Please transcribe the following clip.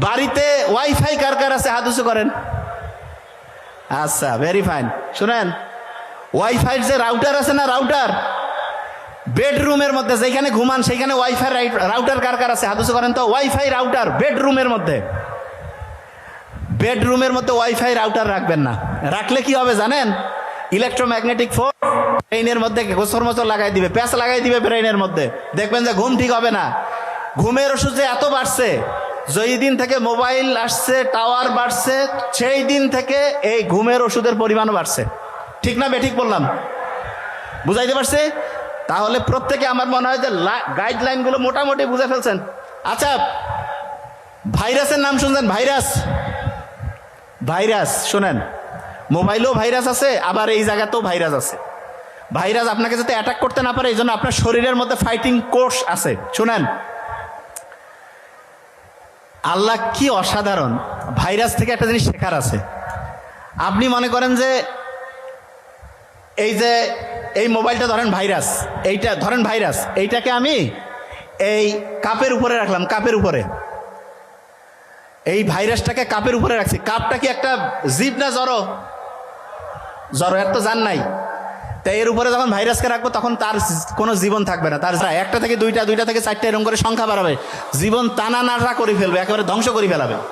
বাড়িতে ওয়াইফাই কার কার আছে হাত উঁচু করেন। আচ্ছা, ভেরি ফাইন। শুনেন, ওয়াইফাই যে রাউটার আছে না, রাউটার বেডরুমের মধ্যে যেখানে ঘুমান সেখানে ওয়াইফাই রাউটার কার কার আছে হাত উঁচু করেন তো। ওয়াইফাই রাউটার বেডরুমের মধ্যে, বেডরুমের মধ্যে ওয়াইফাই রাউটার রাখবেন না। রাখলে কি হবে জানেন? ইলেকট্রোম্যাগনেটিক ফোর্স ব্রেইনের মধ্যে গোসর মোচর লাগাই দিবে, প্যাঁচ লাগাই দিবে ব্রেইনের মধ্যে। দেখবেন যে ঘুম ঠিক হবে না। ঘুমের ওষুধ যে এত বাড়ছে, যেই দিন থেকে মোবাইল আসছে, টাওয়ার বাড়ছে, সেই দিন থেকে এই ঘুমের ওষুধের পরিমাণও বাড়ছে। ঠিক না বেঠিক বললাম? বুঝাইতে পারছি? তাহলে প্রত্যেকে আমার মনে হয় যে গাইডলাইনগুলো মোটামুটি বুঝে ফেলছেন। আচ্ছা, ভাইরাসের নাম শুনছেন? ভাইরাস, ভাইরাস শোনেন, মোবাইলেও ভাইরাস আছে, আবার এই জায়গাতেও ভাইরাস আছে। ভাইরাস আপনাকে যাতে অ্যাটাক করতে না পারে এই জন্য আপনার শরীরের মধ্যে ফাইটিং কোষ আছে। শুনেন, আল্লাহ কি অসাধারণ। ভাইরাস থেকে একটা জিনিস শেখার আছে। আপনি মনে করেন যে এই মোবাইলটা ধরেন ভাইরাস, এইটা ধরেন ভাইরাস, এইটাকে আমি এই কাপের উপরে রাখলাম, কাপের উপরে এই ভাইরাসটাকে কাপের উপরে রাখছি। কাপটা কি একটা জীব না জড়? জড়, এর তো জান নাই। তাই এর উপরে যখন ভাইরাসকে রাখবো তখন তার কোনো জীবন থাকবে না। তার একটা থেকে দুইটা, দুইটা থেকে চারটা এরকম করে সংখ্যা বাড়াবে, জীবন টানা নাড়া করে ফেলবে, একেবারে ধ্বংস করে ফেলাবে।